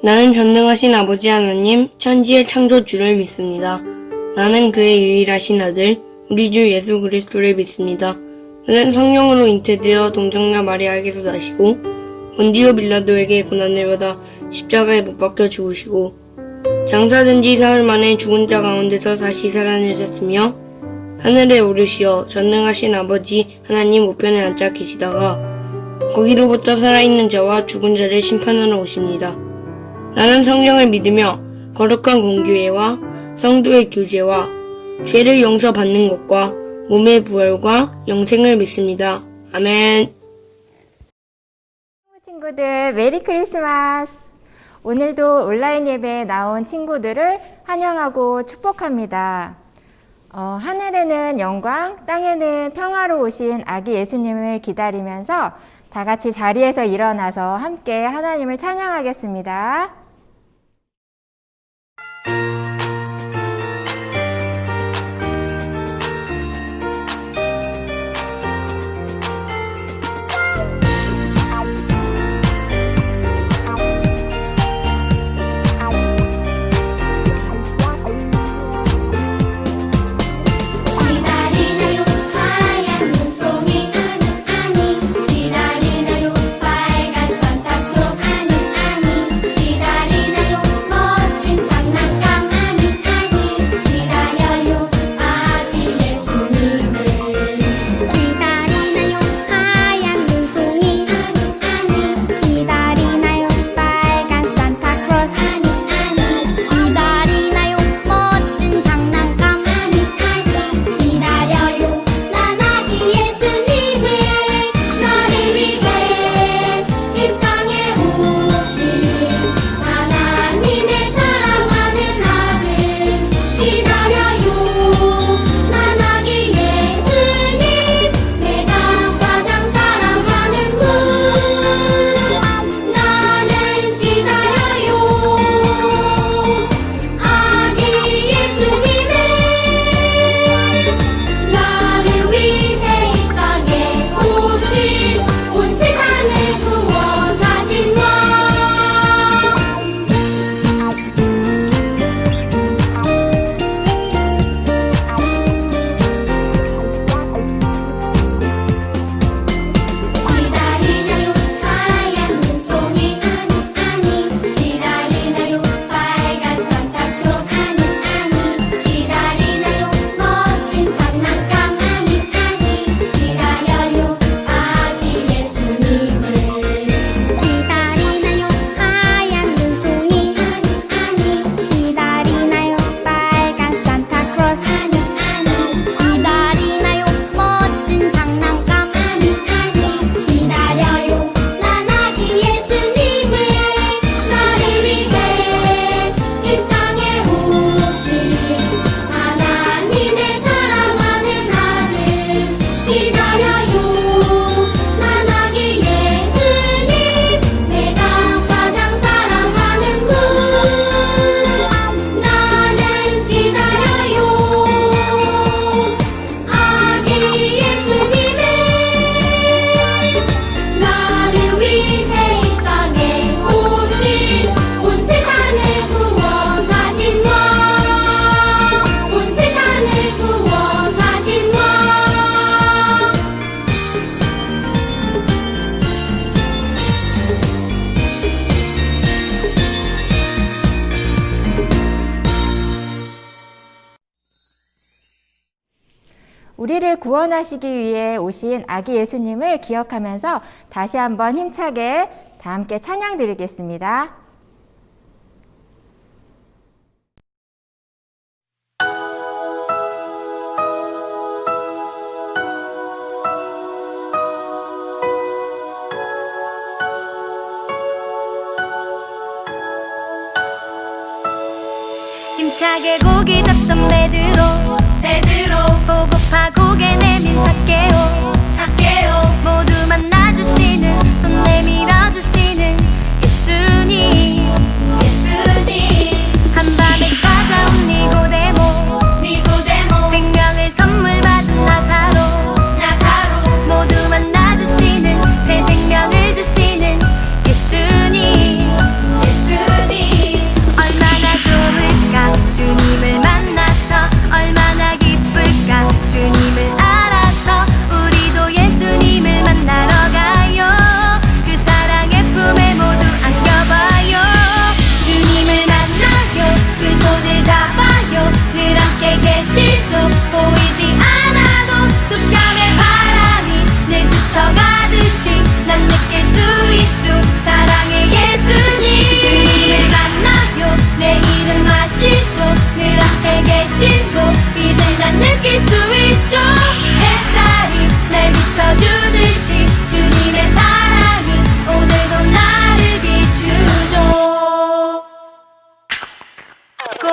나는 전능하신 아버지 하나님, 천지의 창조주를 믿습니다. 나는 그의 유일하신 아들, 우리 주 예수 그리스도를 믿습니다. 그는 성령으로 잉태되어 동정녀 마리아에게서 나시고 본디오 빌라도에게 고난을 받아 십자가에 못 박혀 죽으시고 장사된 지 사흘 만에 죽은 자 가운데서 다시 살아내셨으며 하늘에 오르시어 전능하신 아버지 하나님 우편에 앉아 계시다가 거기로부터 살아있는 자와 죽은 자를 심판하러 오십니다. 나는 성령을 믿으며 거룩한 공교회와 성도의 교제와 죄를 용서받는 것과 몸의 부활과 영생을 믿습니다. 아멘. 친구들 메리 크리스마스! 오늘도 온라인 예배에 나온 친구들을 환영하고 축복합니다. 하늘에는 영광, 땅에는 평화로 오신 아기 예수님을 기다리면서 다 같이 자리에서 일어나서 함께 하나님을 찬양하겠습니다. 우리를 구원하시기 위해 오신 아기 예수님을 기억하면서 다시 한번 힘차게 다 함께 찬양 드리겠습니다. 힘차게 고기 잡던 베드로 보고파 고개 내민 삭개오 모두 만나주시는 손 내밀어주시는 예수님 한밤에 찾아온 니고데모 생명을 선물 받은 나사로 모두 만나주시는 새 생명을 주시는 예수님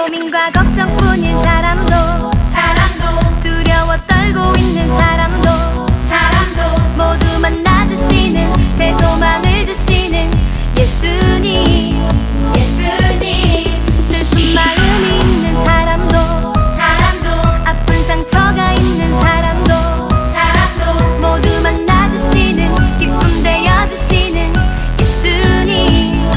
고민과 걱정뿐인 사람도 두려워 떨고 있는 사람도 모두 만나주시는 새 소망을 주시는 예수님 슬픈 마음이 있는 사람도 아픈 상처가 있는 사람도 모두 만나주시는 기쁨 되어주시는 예수님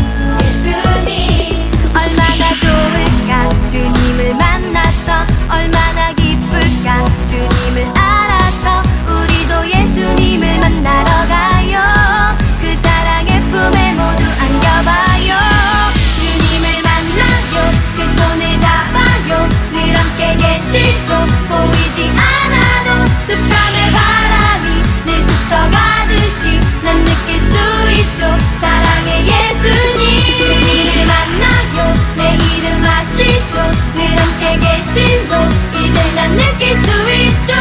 얼마나 좋을까 주님을 만나서 얼마나 기쁠까 주님을 알아서 우리도 예수님을 만나러 가요 그 사랑의 품에 모두 안겨봐요 주님을 만나요 그 손을 잡아요 늘 함께 계시죠 보이지 않아도 습관의 바람이 늘 스쳐가듯이 난 느낄 수 있죠 사랑의 예수님 주님을 만나요 내 이름 아시죠 늘 함께 계시죠 이제 난 느낄 수 있죠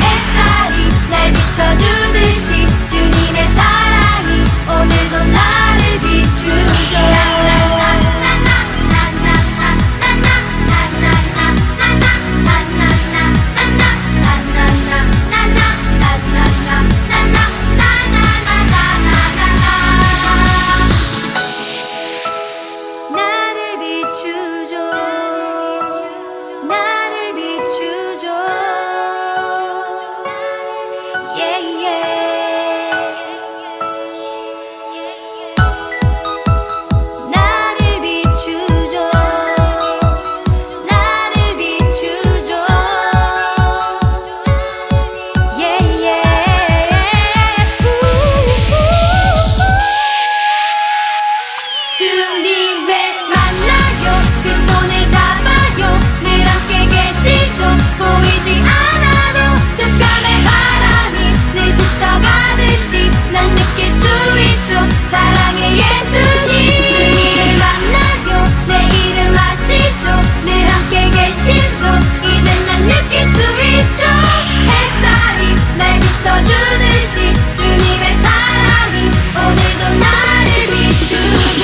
햇살이 날 비춰주듯이 주님의 사랑이 오늘도 나를 비추죠 나를 비추죠 나를 비추죠 나를 비추죠 나를 비추죠 주님을 만나요 그 손을 잡아요 늘 함께 계시죠 보이지 않아도 습관의 바람이 늘 스쳐가듯이 난 느낄 수 있죠 사랑의 예수님 주님을 만나요 내 이름 아시죠 늘 함께 계시죠 이제 난 느낄 수 있죠 햇살이 날 비춰주듯이 주님의 사랑이 오늘도 나를 비추죠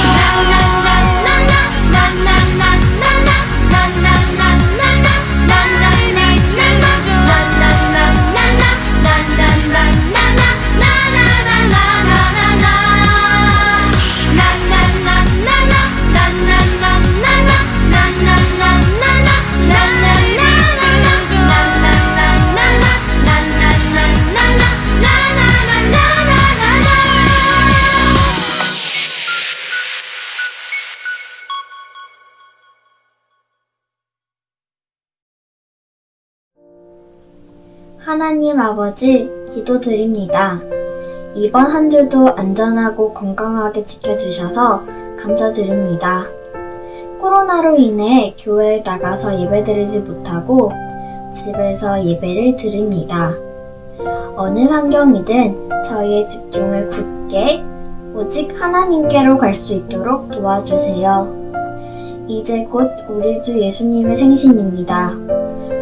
하나님 아버지, 기도드립니다. 이번 한 주도 안전하고 건강하게 지켜주셔서 감사드립니다. 코로나로 인해 교회에 나가서 예배드리지 못하고 집에서 예배를 드립니다. 어느 환경이든 저희의 집중을 굳게 오직 하나님께로 갈 수 있도록 도와주세요. 이제 곧 우리 주 예수님의 생신입니다.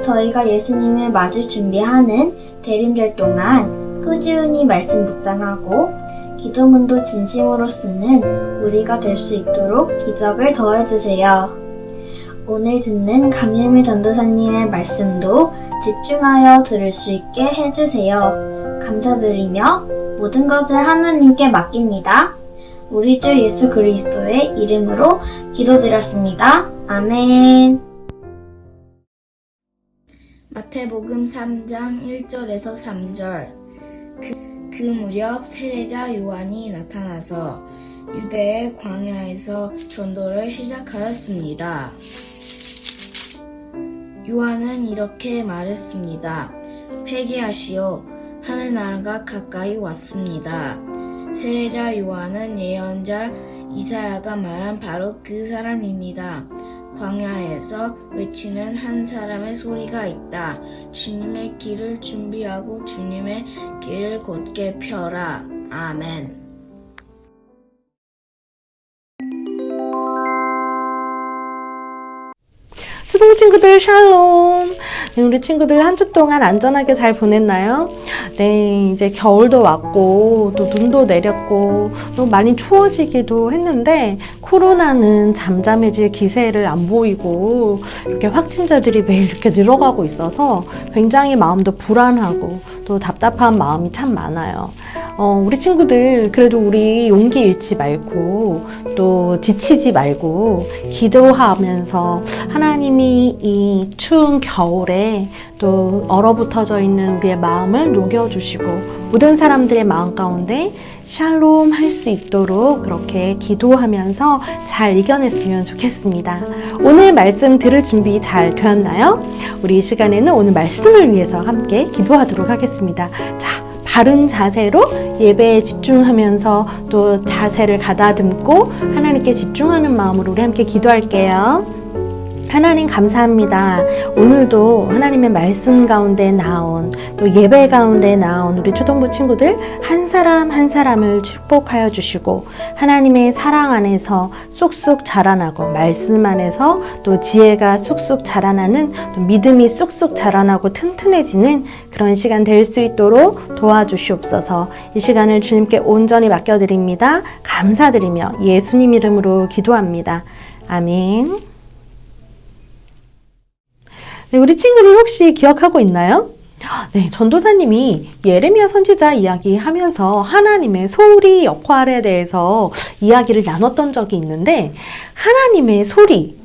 저희가 예수님을 맞을 준비하는 대림절 동안 꾸준히 말씀 묵상하고 기도문도 진심으로 쓰는 우리가 될 수 있도록 기적을 더해주세요. 오늘 듣는 강유미 전도사님의 말씀도 집중하여 들을 수 있게 해주세요. 감사드리며 모든 것을 하나님께 맡깁니다. 우리 주 예수 그리스도의 이름으로 기도드렸습니다. 아멘. 마태복음 3장 1절에서 3절 그 무렵 세례자 요한이 나타나서 유대의 광야에서 전도를 시작하였습니다. 요한은 이렇게 말했습니다. 회개하시오, 하늘나라가 가까이 왔습니다. 세례자 요한은 예언자 이사야가 말한 바로 그 사람입니다. 광야에서 외치는 한 사람의 소리가 있다. 주님의 길을 준비하고 주님의 길을 곧게 펴라. 아멘. 초등 친구들 샬롬. 네, 우리 친구들 한 주 동안 안전하게 잘 보냈나요? 네, 이제 겨울도 왔고 또 눈도 내렸고 또 많이 추워지기도 했는데 코로나는 잠잠해질 기세를 안 보이고 이렇게 확진자들이 매일 이렇게 늘어가고 있어서 굉장히 마음도 불안하고 또 답답한 마음이 참 많아요. 우리 친구들 그래도 우리 용기 잃지 말고 또 지치지 말고 기도하면서 하나님이 이 추운 겨울에 또 얼어붙어져 있는 우리의 마음을 녹여주시고 모든 사람들의 마음 가운데 샬롬 할 수 있도록 그렇게 기도하면서 잘 이겨냈으면 좋겠습니다. 오늘 말씀 들을 준비 잘 되었나요? 우리 이 시간에는 오늘 말씀을 위해서 함께 기도하도록 하겠습니다. 자, 바른 자세로 예배에 집중하면서 또 자세를 가다듬고 하나님께 집중하는 마음으로 우리 함께 기도할게요. 하나님 감사합니다. 오늘도 하나님의 말씀 가운데 나온 또 예배 가운데 나온 우리 초등부 친구들 한 사람 한 사람을 축복하여 주시고 하나님의 사랑 안에서 쑥쑥 자라나고 말씀 안에서 또 지혜가 쑥쑥 자라나는 또 믿음이 쑥쑥 자라나고 튼튼해지는 그런 시간 될 수 있도록 도와주시옵소서. 이 시간을 주님께 온전히 맡겨드립니다. 감사드리며 예수님 이름으로 기도합니다. 아멘. 네, 우리 친구들 혹시 기억하고 있나요? 네, 전도사님이 예레미야 선지자 이야기하면서 하나님의 소리 역할에 대해서 이야기를 나눴던 적이 있는데 하나님의 소리,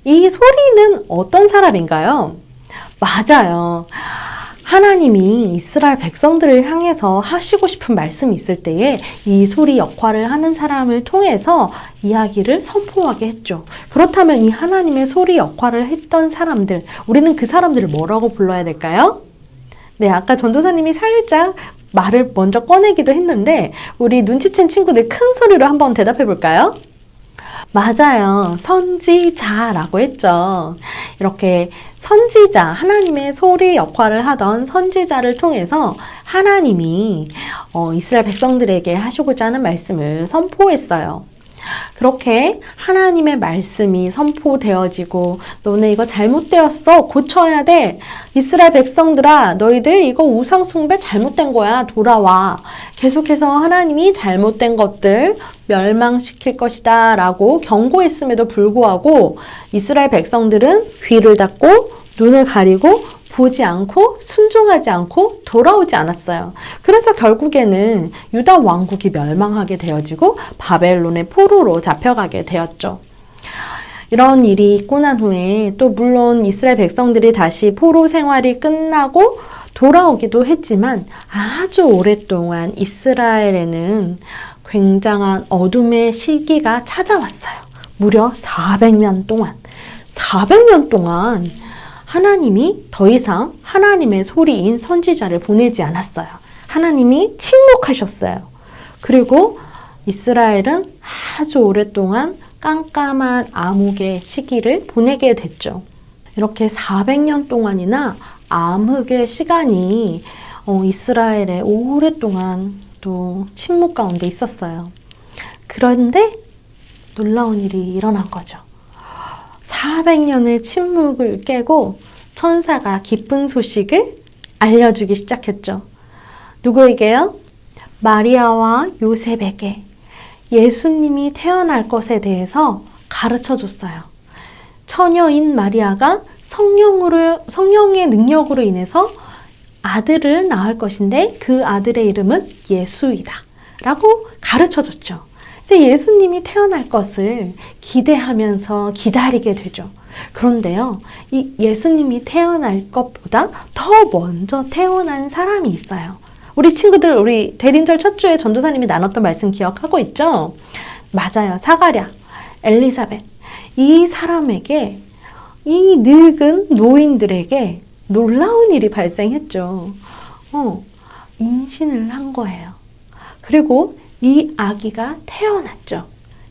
이 소리는 어떤 사람인가요? 맞아요. 하나님이 이스라엘 백성들을 향해서 하시고 싶은 말씀이 있을 때에 이 소리 역할을 하는 사람을 통해서 이야기를 선포하게 했죠. 그렇다면 이 하나님의 소리 역할을 했던 사람들, 우리는 그 사람들을 뭐라고 불러야 될까요? 네, 아까 전도사님이 살짝 말을 먼저 꺼내기도 했는데 우리 눈치챈 친구들 큰 소리로 한번 대답해 볼까요? 맞아요. 선지자라고 했죠. 이렇게 선지자, 하나님의 소리 역할을 하던 선지자를 통해서 하나님이 이스라엘 백성들에게 하시고자 하는 말씀을 선포했어요. 그렇게 하나님의 말씀이 선포되어지고 너네 이거 잘못되었어. 고쳐야 돼. 이스라엘 백성들아 너희들 이거 우상 숭배 잘못된 거야. 돌아와. 계속해서 하나님이 잘못된 것들 멸망시킬 것이다 라고 경고했음에도 불구하고 이스라엘 백성들은 귀를 닫고 눈을 가리고 보지 않고 순종하지 않고 돌아오지 않았어요. 그래서 결국에는 유다 왕국이 멸망하게 되어지고 바벨론의 포로로 잡혀가게 되었죠. 이런 일이 있고 난 후에 또 물론 이스라엘 백성들이 다시 포로 생활이 끝나고 돌아오기도 했지만 아주 오랫동안 이스라엘에는 굉장한 어둠의 시기가 찾아왔어요. 무려 400년 동안. 400년 동안 하나님이 더 이상 하나님의 소리인 선지자를 보내지 않았어요. 하나님이 침묵하셨어요. 그리고 이스라엘은 아주 오랫동안 깜깜한 암흑의 시기를 보내게 됐죠. 이렇게 400년 동안이나 암흑의 시간이 이스라엘에 오랫동안 또 침묵 가운데 있었어요. 그런데 놀라운 일이 일어난 거죠. 400년의 침묵을 깨고 천사가 기쁜 소식을 알려주기 시작했죠. 누구에게요? 마리아와 요셉에게 예수님이 태어날 것에 대해서 가르쳐 줬어요. 처녀인 마리아가 성령의 능력으로 인해서 아들을 낳을 것인데 그 아들의 이름은 예수이다 라고 가르쳐 줬죠. 이제 예수님이 태어날 것을 기대하면서 기다리게 되죠. 그런데요, 이 예수님이 태어날 것보다 더 먼저 태어난 사람이 있어요. 우리 친구들, 우리 대림절 첫 주에 전도사님이 나눴던 말씀 기억하고 있죠? 맞아요. 사가랴, 엘리사벳. 이 사람에게, 이 늙은 노인들에게 놀라운 일이 발생했죠. 임신을 한 거예요. 그리고 이 아기가 태어났죠.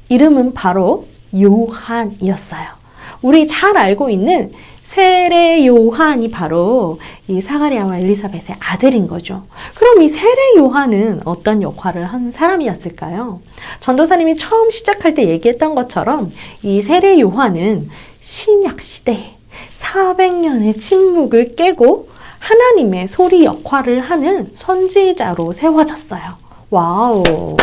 이름은 바로 요한이었어요. 우리 잘 알고 있는 세례 요한이 바로 이 사가랴와 엘리사벳의 아들인 거죠. 그럼 이 세례 요한은 어떤 역할을 한 사람이었을까요? 전도사님이 처음 시작할 때 얘기했던 것처럼 이 세례 요한은 신약 시대에 400년의 침묵을 깨고 하나님의 소리 역할을 하는 선지자로 세워졌어요. 와우!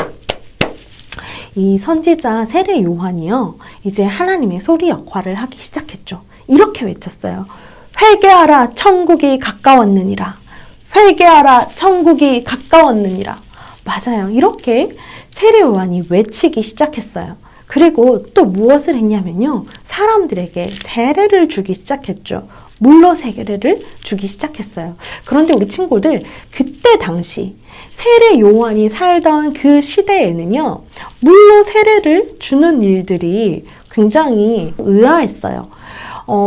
이 선지자 세례 요한이요, 이제 하나님의 소리 역할을 하기 시작했죠. 이렇게 외쳤어요. 회개하라, 천국이 가까웠느니라. 회개하라, 천국이 가까웠느니라. 맞아요. 이렇게 세례 요한이 외치기 시작했어요. 그리고 또 무엇을 했냐면요, 사람들에게 세례를 주기 시작했죠. 물로 세례를 주기 시작했어요. 그런데 우리 친구들, 그때 당시 세례 요한이 살던 그 시대에는요, 물로 세례를 주는 일들이 굉장히 의아했어요.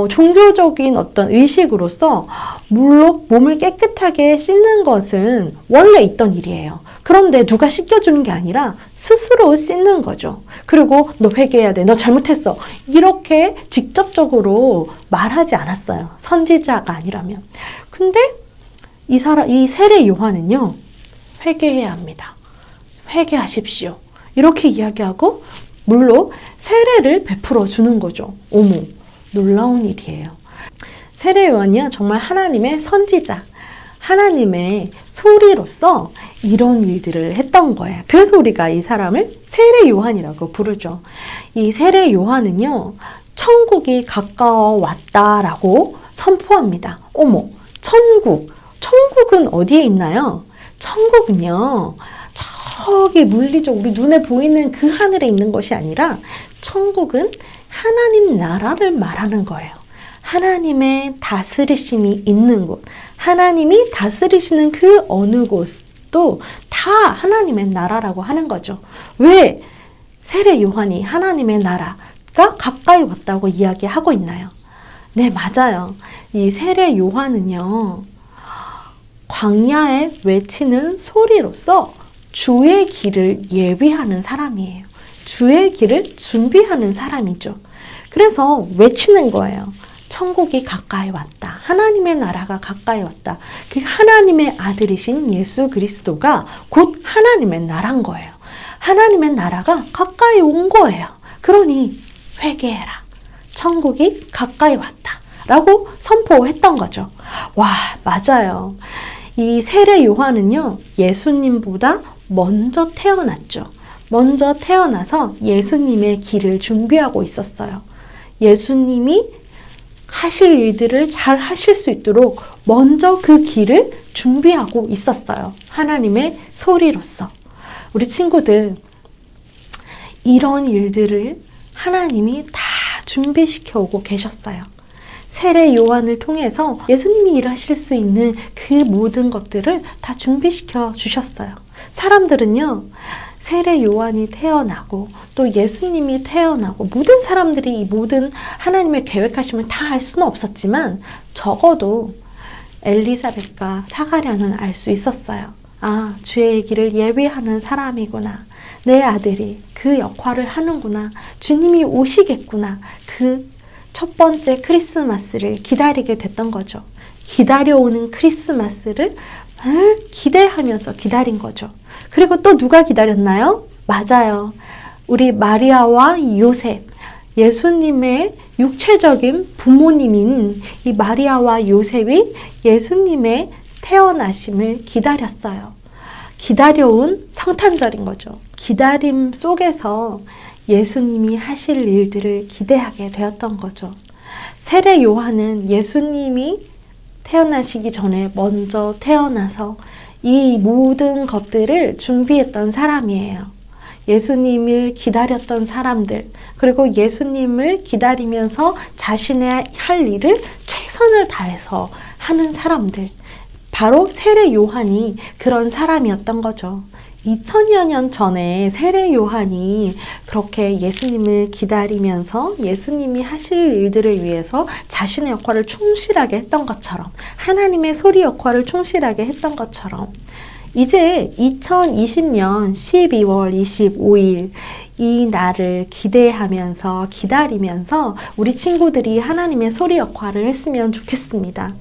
종교적인 어떤 의식으로서 물로 몸을 깨끗하게 씻는 것은 원래 있던 일이에요. 그런데 누가 씻겨주는 게 아니라 스스로 씻는 거죠. 그리고 너 회개해야 돼, 너 잘못했어, 이렇게 직접적으로 말하지 않았어요. 선지자가 아니라면. 근데 이 세례 요한은요, 회개해야 합니다. 회개하십시오. 이렇게 이야기하고 물로 세례를 베풀어 주는 거죠. 어머, 놀라운 일이에요. 세례 요한이요, 정말 하나님의 선지자, 하나님의 소리로서 이런 일들을 했던 거예요. 그래서 우리가 이 사람을 세례 요한이라고 부르죠. 이 세례 요한은요, 천국이 가까워 왔다라고 선포합니다. 어머, 천국은 어디에 있나요? 천국은요, 저기 물리적 우리 눈에 보이는 그 하늘에 있는 것이 아니라 천국은 하나님 나라를 말하는 거예요. 하나님의 다스리심이 있는 곳, 하나님이 다스리시는 그 어느 곳도 다 하나님의 나라라고 하는 거죠. 왜 세례 요한이 하나님의 나라가 가까이 왔다고 이야기하고 있나요? 네, 맞아요. 이 세례 요한은요, 광야에 외치는 소리로서 주의 길을 예비하는 사람이에요. 주의 길을 준비하는 사람이죠. 그래서 외치는 거예요. 천국이 가까이 왔다. 하나님의 나라가 가까이 왔다. 그 하나님의 아들이신 예수 그리스도가 곧 하나님의 나라인 거예요. 하나님의 나라가 가까이 온 거예요. 그러니 회개해라. 천국이 가까이 왔다. 라고 선포했던 거죠. 와, 맞아요. 이 세례 요한은요, 예수님보다 먼저 태어났죠. 먼저 태어나서 예수님의 길을 준비하고 있었어요. 예수님이 하실 일들을 잘 하실 수 있도록 먼저 그 길을 준비하고 있었어요. 하나님의 소리로서. 우리 친구들, 이런 일들을 하나님이 다 준비시켜 오고 계셨어요. 세례 요한을 통해서 예수님이 일하실 수 있는 그 모든 것들을 다 준비시켜 주셨어요. 사람들은요, 세례 요한이 태어나고 또 예수님이 태어나고 모든 사람들이 이 모든 하나님의 계획하심을 다 알 수는 없었지만 적어도 엘리사벳과 사가랴는 알 수 있었어요. 아, 주의 길을 예비하는 사람이구나. 내 아들이 그 역할을 하는구나. 주님이 오시겠구나. 그 첫 번째 크리스마스를 기다리게 됐던 거죠. 기다려오는 크리스마스를 기대하면서 기다린 거죠. 그리고 또 누가 기다렸나요? 맞아요. 우리 마리아와 요셉, 예수님의 육체적인 부모님인 이 마리아와 요셉이 예수님의 태어나심을 기다렸어요. 기다려온 성탄절인 거죠. 기다림 속에서 예수님이 하실 일들을 기대하게 되었던 거죠. 세례 요한은 예수님이 태어나시기 전에 먼저 태어나서 이 모든 것들을 준비했던 사람이에요. 예수님을 기다렸던 사람들, 그리고 예수님을 기다리면서 자신의 할 일을 최선을 다해서 하는 사람들, 바로 세례 요한이 그런 사람이었던 거죠. 2000여 년 전에 세례 요한이 그렇게 예수님을 기다리면서 예수님이 하실 일들을 위해서 자신의 역할을 충실하게 했던 것처럼, 하나님의 소리 역할을 충실하게 했던 것처럼, 이제 2020년 12월 25일 이 날을 기대하면서 기다리면서 우리 친구들이 하나님의 소리 역할을 했으면 좋겠습니다.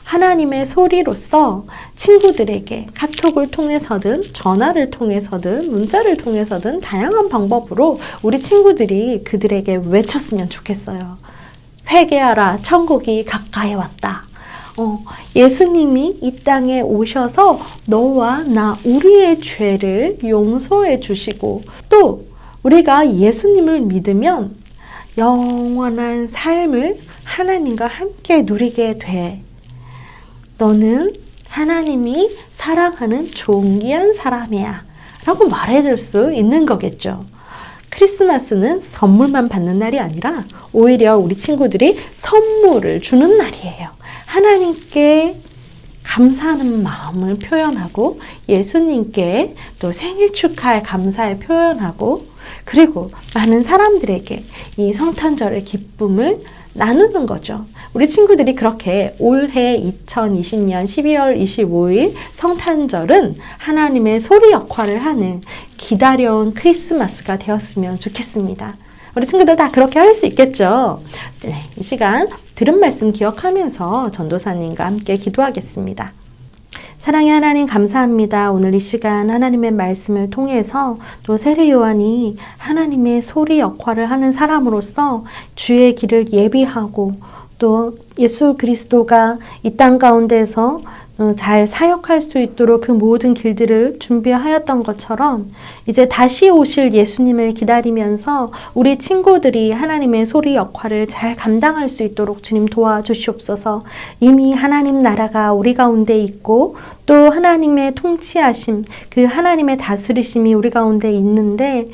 하나님의 소리로서 친구들에게 카톡을 통해서든 전화를 통해서든 문자를 통해서든 다양한 방법으로 우리 친구들이 그들에게 외쳤으면 좋겠어요. 회개하라, 천국이 가까이 왔다. 예수님이 이 땅에 오셔서 너와 나 우리의 죄를 용서해 주시고 또 우리가 예수님을 믿으면 영원한 삶을 하나님과 함께 누리게 돼. 너는 하나님이 사랑하는 존귀한 사람이야 라고 말해줄 수 있는 거겠죠. 크리스마스는 선물만 받는 날이 아니라 오히려 우리 친구들이 선물을 주는 날이에요. 하나님께 감사하는 마음을 표현하고 예수님께 또 생일 축하의 감사의 표현하고 그리고 많은 사람들에게 이 성탄절의 기쁨을 나누는 거죠. 우리 친구들이 그렇게 올해 2020년 12월 25일 성탄절은 하나님의 소리 역할을 하는 기다려온 크리스마스가 되었으면 좋겠습니다. 우리 친구들 다 그렇게 할 수 있겠죠? 네, 이 시간 들은 말씀 기억하면서 전도사님과 함께 기도하겠습니다. 사랑의 하나님 감사합니다. 오늘 이 시간 하나님의 말씀을 통해서 또 세례 요한이 하나님의 소리 역할을 하는 사람으로서 주의 길을 예비하고 또 예수 그리스도가 이 땅 가운데서 잘 사역할 수 있도록 그 모든 길들을 준비하였던 것처럼 이제 다시 오실 예수님을 기다리면서 우리 친구들이 하나님의 소리 역할을 잘 감당할 수 있도록 주님 도와주시옵소서. 이미 하나님 나라가 우리 가운데 있고 또 하나님의 통치하심, 그 하나님의 다스리심이 우리 가운데 있는데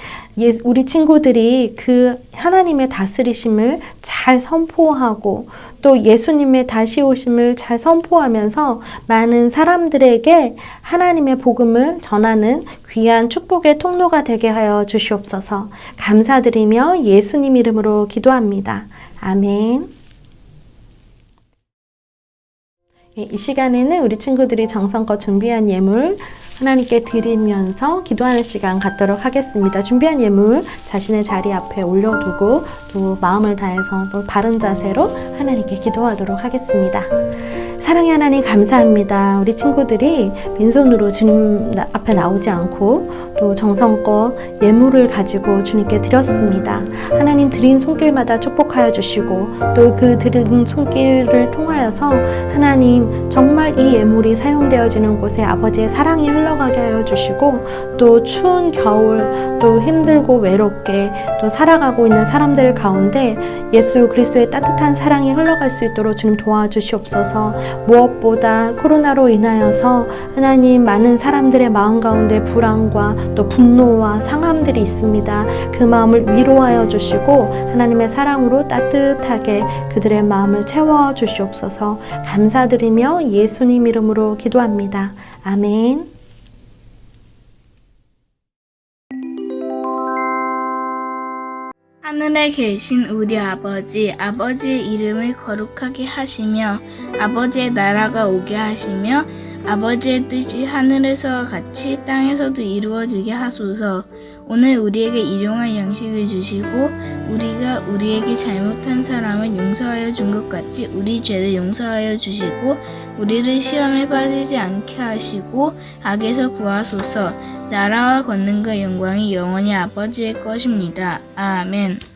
우리 친구들이 그 하나님의 다스리심을 잘 선포하고 또 예수님의 다시 오심을 잘 선포하면서 많은 사람들에게 하나님의 복음을 전하는 귀한 축복의 통로가 되게 하여 주시옵소서. 감사드리며 예수님 이름으로 기도합니다. 아멘. 이 시간에는 우리 친구들이 정성껏 준비한 예물 하나님께 드리면서 기도하는 시간 갖도록 하겠습니다. 준비한 예물 자신의 자리 앞에 올려두고 또 마음을 다해서 또 바른 자세로 하나님께 기도하도록 하겠습니다. 사랑의 하나님 감사합니다. 우리 친구들이 빈손으로 주님 앞에 나오지 않고 또 정성껏 예물을 가지고 주님께 드렸습니다. 하나님 드린 손길마다 축복하여 주시고 또 그 드린 손길을 통하여서 하나님 정말 이 예물이 사용되어지는 곳에 아버지의 사랑이 흘러가게 하여 주시고 또 추운 겨울 또 힘들고 외롭게 또 살아가고 있는 사람들 가운데 예수 그리스도의 따뜻한 사랑이 흘러갈 수 있도록 주님 도와주시옵소서. 무엇보다 코로나로 인하여서 하나님 많은 사람들의 마음 가운데 불안과 또 분노와 상함들이 있습니다. 그 마음을 위로하여 주시고 하나님의 사랑으로 따뜻하게 그들의 마음을 채워 주시옵소서. 감사드리며 예수님 이름으로 기도합니다. 아멘. 하늘에 계신 우리 아버지의 이름을 거룩하게 하시며 아버지의 나라가 오게 하시며 아버지의 뜻이 하늘에서와 같이 땅에서도 이루어지게 하소서. 오늘 우리에게 일용할 양식을 주시고 우리가 우리에게 잘못한 사람을 용서하여 준 것 같이 우리 죄를 용서하여 주시고 우리를 시험에 빠지지 않게 하시고 악에서 구하소서. 나라와 권능과 영광이 영원히 아버지의 것입니다. 아멘.